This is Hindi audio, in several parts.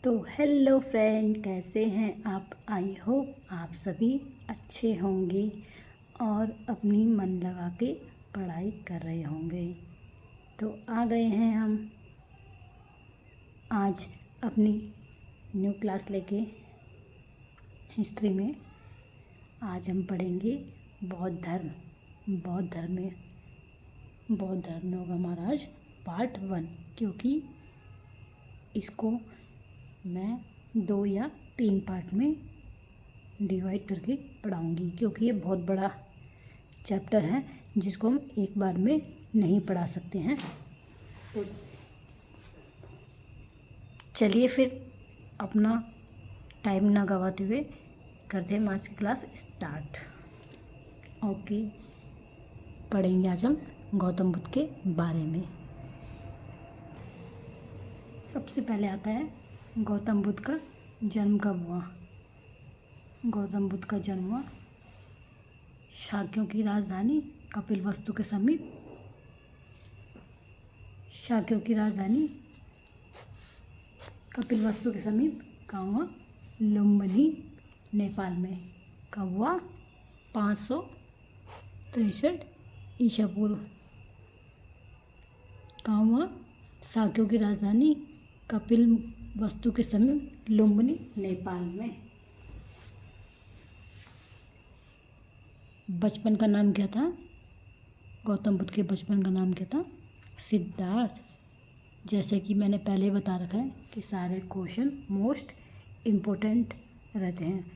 तो हेलो फ्रेंड, कैसे हैं आप। आई होप आप सभी अच्छे होंगे और अपनी मन लगा के पढ़ाई कर रहे होंगे। तो आ गए हैं हम आज अपनी न्यू क्लास लेके हिस्ट्री में। आज हम पढ़ेंगे बौद्ध धर्म। बौद्ध धर्म होगा हमारा आज पार्ट 1, क्योंकि इसको मैं 2 या 3 पार्ट में डिवाइड करके पढ़ाऊँगी, क्योंकि ये बहुत बड़ा चैप्टर है जिसको हम एक बार में नहीं पढ़ा सकते हैं। तो चलिए फिर अपना टाइम ना गवाते हुए करते हैं आज की क्लास स्टार्ट। ओके, पढ़ेंगे आज हम गौतम बुद्ध के बारे में। सबसे पहले आता है गौतम बुद्ध का जन्म कब हुआ। गौतम बुद्ध का जन्म हुआ शाक्यों की राजधानी कपिलवस्तु के समीप। शाक्यों की राजधानी कपिलवस्तु के समीप कहाँ हुआ? लुम्बिनी, नेपाल में। कब हुआ? 563 ईसा पूर्व। कहाँ हुआ? शाक्यों की राजधानी कपिलवस्तु के समीप लुम्बिनी, नेपाल में। बचपन का नाम क्या था? गौतम बुद्ध के बचपन का नाम क्या था? सिद्धार्थ। जैसे कि मैंने पहले बता रखा है कि सारे क्वेश्चन मोस्ट इम्पोर्टेंट रहते हैं।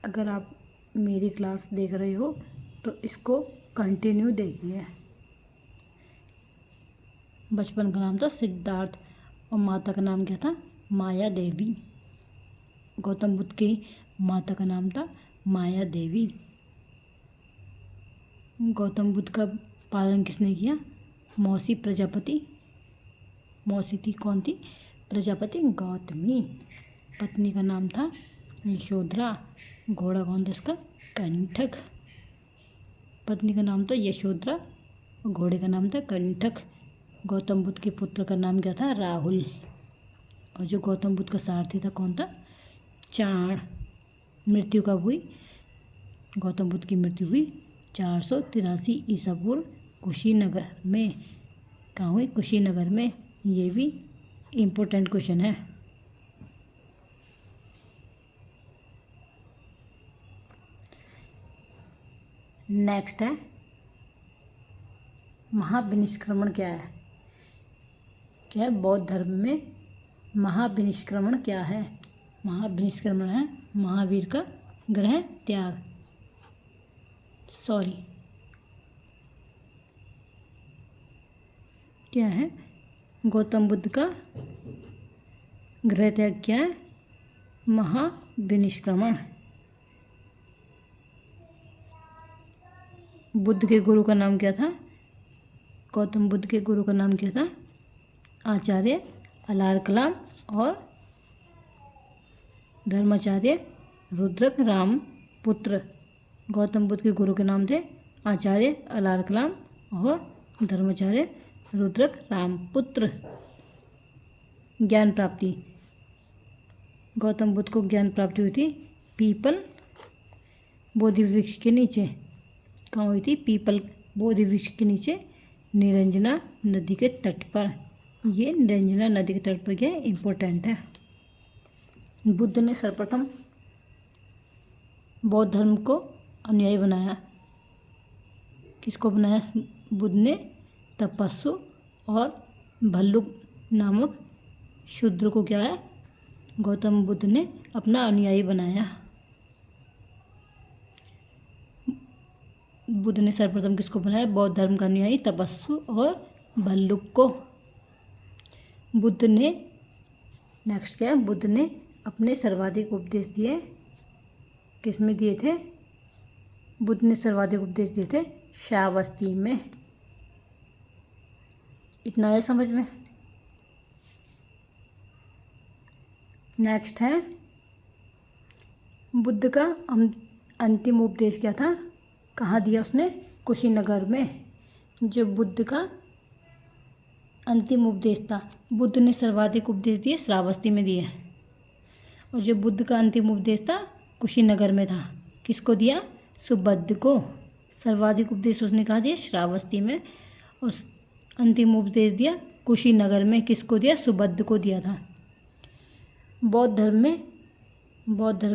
अगर आप मेरी क्लास देख रहे हो तो इसको कंटिन्यू देखिए। बचपन का नाम था सिद्धार्थ और माता का नाम क्या था? माया देवी। गौतम बुद्ध की माता का नाम था माया देवी। गौतम बुद्ध का पालन किसने किया? मौसी प्रजापति। मौसी थी कौन थी? प्रजापति गौतमी। पत्नी का नाम था यशोधरा। घोड़ा कौन था इसका? कंठक। पत्नी का नाम था यशोधरा और घोड़े का नाम था कंठक। गौतम बुद्ध के पुत्र का नाम क्या था? राहुल। और जो गौतम बुद्ध का सारथी था कौन था? चाण। मृत्यु कब हुई? गौतम बुद्ध की मृत्यु हुई 483 ईसा पूर्व कुशीनगर में। कहाँ हुई? कुशीनगर में। ये भी इम्पोर्टेंट क्वेश्चन है। नेक्स्ट है महाविनिष्क्रमण क्या है? क्या है? बौद्ध धर्म में महाविनिष्क्रमण क्या है? महाविनिष्क्रमण है महावीर का गृह त्याग। क्या है? गौतम बुद्ध का गृह त्याग क्या है? महाविनिष्क्रमण। बुद्ध के गुरु का नाम क्या था? गौतम बुद्ध के गुरु का नाम क्या था? आचार्य अलार कलाम और धर्माचार्य रुद्रक राम पुत्र। गौतम बुद्ध के गुरु के नाम थे आचार्य अलार कलाम और धर्माचार्य रुद्रक राम पुत्र। ज्ञान प्राप्ति। गौतम बुद्ध को ज्ञान प्राप्ति हुई थी पीपल बोधि वृक्ष के नीचे। कहाँ हुई थी? पीपल बोधि वृक्ष के नीचे निरंजना नदी के तट पर। ये निरंजना नदी के तट पर क्या इम्पोर्टेंट है। बुद्ध ने सर्वप्रथम बौद्ध धर्म को अनुयायी बनाया। किसको बनाया? बुद्ध ने तपस्सु और भल्लुक नामक शूद्र को क्या है? गौतम बुद्ध ने अपना अनुयायी बनाया। बुद्ध ने सर्वप्रथम किसको बनाया? बौद्ध धर्म का अनुयायी तपस्सु और भल्लुक को। बुद्ध ने नेक्स्ट क्या है? बुद्ध ने अपने सर्वाधिक उपदेश दिए। किसमें दिए थे? बुद्ध ने सर्वाधिक उपदेश दिए थे श्रावस्ती में। इतना है समझ में। नेक्स्ट है बुद्ध का अंतिम उपदेश क्या था? कहाँ दिया उसने? कुशीनगर में। जो बुद्ध का अंतिम उपदेश था, बुद्ध ने सर्वाधिक उपदेश दिए श्रावस्ती में दिए। और जो बुद्ध का अंतिम उपदेश था कुशीनगर में था। किसको दिया? सुबुद्ध को। सर्वाधिक उपदेश उसने कहा दिया? श्रावस्ती में। और अंतिम उपदेश दिया कुशीनगर में। किसको दिया? सुबुद्ध को दिया था। बौद्ध धर्म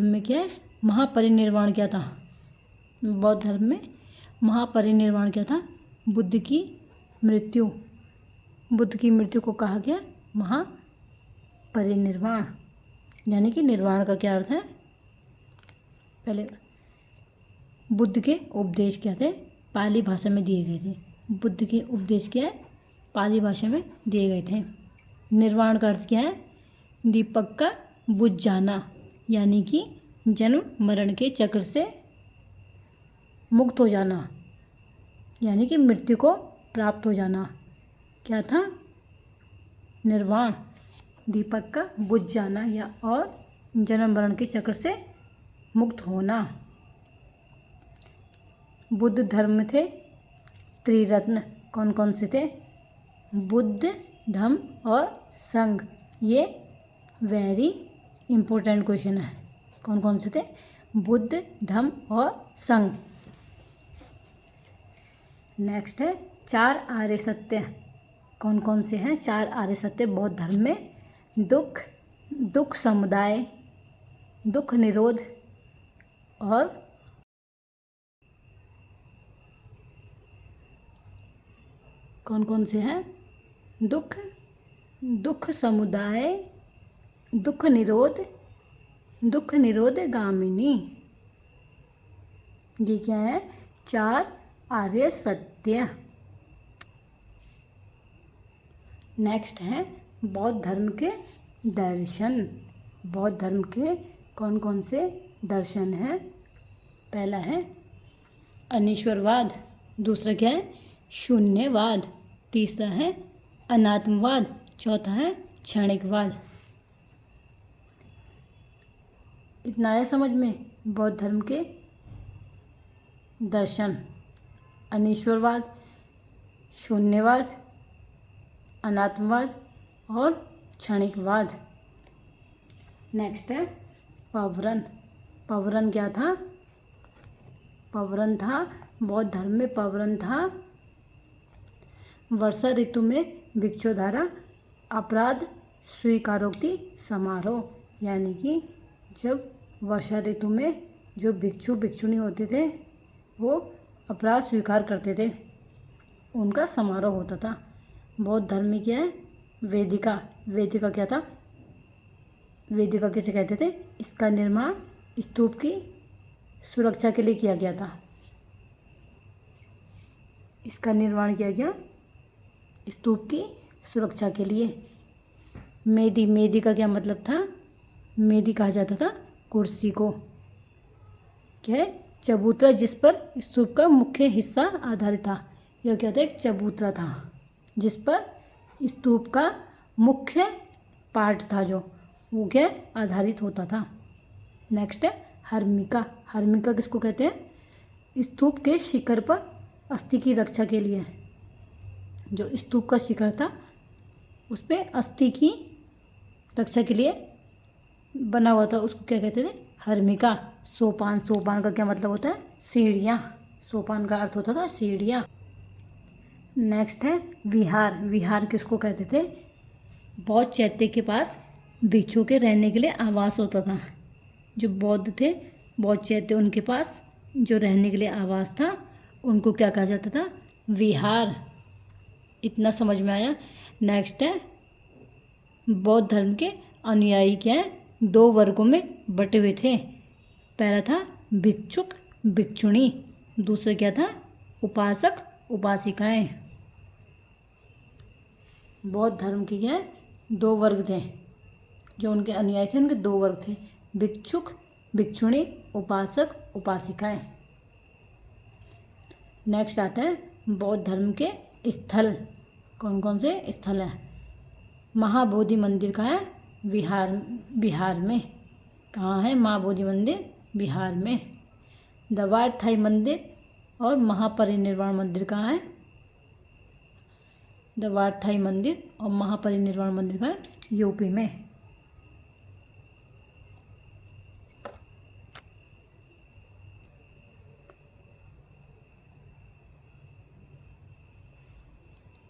में क्या है? महापरिनिर्वाण क्या था? बौद्ध धर्म में महापरिनिर्वाण क्या था? बुद्ध की मृत्यु को कहा गया महापरिनिर्वाण। यानी कि निर्वाण का क्या अर्थ है? पहले बुद्ध के उपदेश क्या थे? पाली भाषा में दिए गए थे। बुद्ध के उपदेश क्या है? पाली भाषा में दिए गए थे। निर्वाण का अर्थ क्या है? दीपक का बुझ जाना, यानी कि जन्म मरण के चक्र से मुक्त हो जाना, यानी कि मृत्यु को प्राप्त हो जाना। क्या था? निर्वाण, दीपक का बुझ जाना या और जन्म मरण के चक्र से मुक्त होना। बुद्ध धर्म में थे त्रिरत्न। कौन कौन से थे? बुद्ध, धम्म और संघ। ये वेरी इंपॉर्टेंट क्वेश्चन है। कौन कौन से थे? बुद्ध, धम्म और संघ। नेक्स्ट है 4 आर्य सत्य। कौन कौन से हैं 4 आर्य सत्य बौद्ध धर्म में? दुख समुदाय, दुख निरोध और कौन कौन से हैं? दुख समुदाय, दुख निरोध गामिनी। ये क्या है? 4 आर्य सत्य। नेक्स्ट है बौद्ध धर्म के दर्शन। बौद्ध धर्म के कौन कौन से दर्शन हैं? पहला है अनीश्वरवाद, दूसरा क्या है? शून्यवाद, तीसरा है अनात्मवाद, चौथा है क्षणिकवाद। इतना आया समझ में? बौद्ध धर्म के दर्शन: अनीश्वरवाद, शून्यवाद, अनात्मवाद और क्षणिकवाद। नेक्स्ट है पवरन। पवरन क्या था? पवरन था बौद्ध धर्म में पवरन था वर्षा ऋतु में भिक्षुधारा अपराध स्वीकारोक्ति समारोह। यानी कि जब वर्षा ऋतु में जो भिक्षु भिक्षुणी होते थे वो अपराध स्वीकार करते थे, उनका समारोह होता था। बौद्ध धर्म में क्या है? वेदिका। वेदिका क्या था? वेदिका किसे कहते थे? इसका निर्माण स्तूप की सुरक्षा के लिए किया गया था। इसका निर्माण किया गया स्तूप की सुरक्षा के लिए। मेदी का क्या मतलब था? मेदी कहा जाता था कुर्सी को। क्या है? चबूतरा जिस पर स्तूप का मुख्य हिस्सा आधारित था। यह क्या था? एक चबूतरा था जिस पर स्तूप का मुख्य पार्ट था जो वो क्या आधारित होता था। नेक्स्ट है हर्मिका। हर्मिका किसको कहते हैं? स्तूप के शिखर पर अस्थि की रक्षा के लिए। जो स्तूप का शिखर था उस पर अस्थि की रक्षा के लिए बना हुआ था, उसको क्या कहते थे? हर्मिका। सोपान। सोपान का क्या मतलब होता है? सीढ़ियाँ। सोपान का अर्थ होता था सीढ़ियाँ। नेक्स्ट है विहार। विहार किसको कहते थे? बौद्ध चैत्य के पास भिक्षुओं के रहने के लिए आवास होता था। जो बौद्ध थे बौद्ध चैत्य, उनके पास जो रहने के लिए आवास था उनको क्या कहा जाता था? विहार। इतना समझ में आया? नेक्स्ट है बौद्ध धर्म के अनुयायी क्या है? 2 वर्गों में बटे हुए थे। पहला था भिक्षुक भिक्षुणी, दूसरा क्या था? उपासक उपासिकाएं। बौद्ध धर्म के क्या है? 2 वर्ग थे। जो उनके अनुयायी थे उनके 2 वर्ग थे, भिक्षुक भिक्षुणी, उपासक उपासिकाएं। नेक्स्ट आता है बौद्ध धर्म के स्थल। कौन कौन से स्थल हैं? महाबोधि मंदिर कहाँ है? बिहार में। कहाँ है महाबोधि मंदिर? बिहार में। दवाड़ थाई मंदिर और महापरिनिर्वाण मंदिर कहाँ है? दवाड़ थाई मंदिर और महापरिनिर्वाण मंदिर कहाँ है? यूपी में।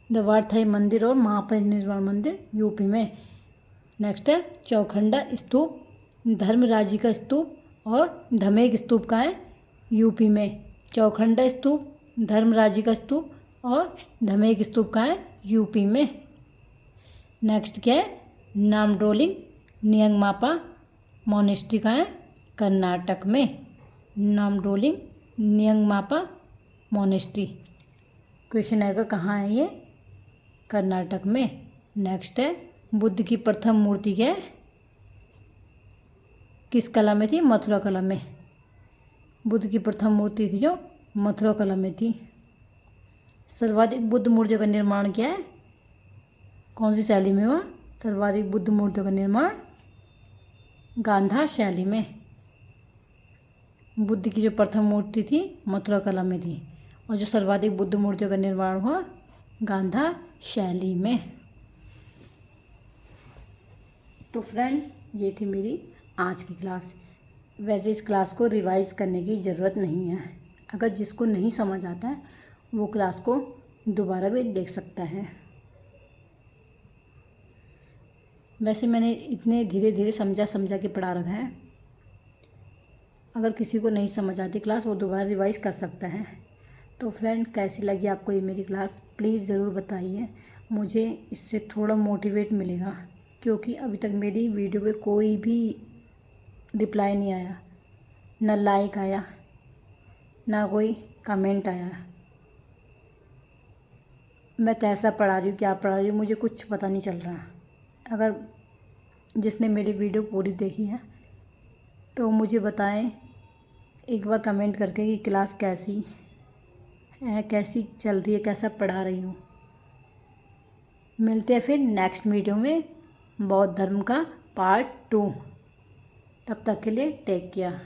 दवारथाई मंदिर और महापरिनिर्वाण मंदिर यूपी में। नेक्स्ट है चौखंडा स्तूप, धर्मराजी का स्तूप और धमेक स्तूप का है यूपी में। चौखंडा स्तूप, धर्मराजी का स्तूप और धमेक स्तूप का है यूपी में। नेक्स्ट क्या है नामडोलिंग नियंगमापा मोनेस्ट्री का है कर्नाटक में। नामडोलिंग नियंगमापा मोनेस्ट्री, क्वेश्चन आएगा कहाँ है ये, कर्नाटक में। नेक्स्ट है बुद्ध की प्रथम मूर्ति क्या है, किस कला में थी, मथुरा कला में। बुद्ध की प्रथम मूर्ति थी जो मथुरा कला में थी। सर्वाधिक बुद्ध मूर्तियों का निर्माण क्या है, कौन सी शैली में हुआ, सर्वाधिक बुद्ध मूर्तियों का निर्माण गांधार शैली में। बुद्ध की जो प्रथम मूर्ति थी मथुरा कला में थी और जो सर्वाधिक बुद्ध मूर्तियों का निर्माण हुआ गांधार शैली में। तो फ्रेंड ये थी मेरी आज की क्लास। वैसे इस क्लास को रिवाइज करने की ज़रूरत नहीं है, अगर जिसको नहीं समझ आता है वो क्लास को दोबारा भी देख सकता है। वैसे मैंने इतने धीरे धीरे समझा के पढ़ा रखा है, अगर किसी को नहीं समझ आती क्लास वो दोबारा रिवाइज कर सकता है। तो फ्रेंड कैसी लगी आपको ये मेरी क्लास, प्लीज़ ज़रूर बताइए, मुझे इससे थोड़ा मोटिवेट मिलेगा, क्योंकि अभी तक मेरी वीडियो पे कोई भी रिप्लाई नहीं आया, ना लाइक आया, ना कोई कमेंट आया। मैं कैसा पढ़ा रही हूँ, क्या पढ़ा रही हूँ, मुझे कुछ पता नहीं चल रहा। अगर जिसने मेरी वीडियो पूरी देखी है तो मुझे बताएं एक बार कमेंट करके कि क्लास कैसी है, कैसी चल रही है, कैसा पढ़ा रही हूँ। मिलते हैं फिर नेक्स्ट वीडियो में बौद्ध धर्म का पार्ट 2। तब तक के लिए टेक केयर।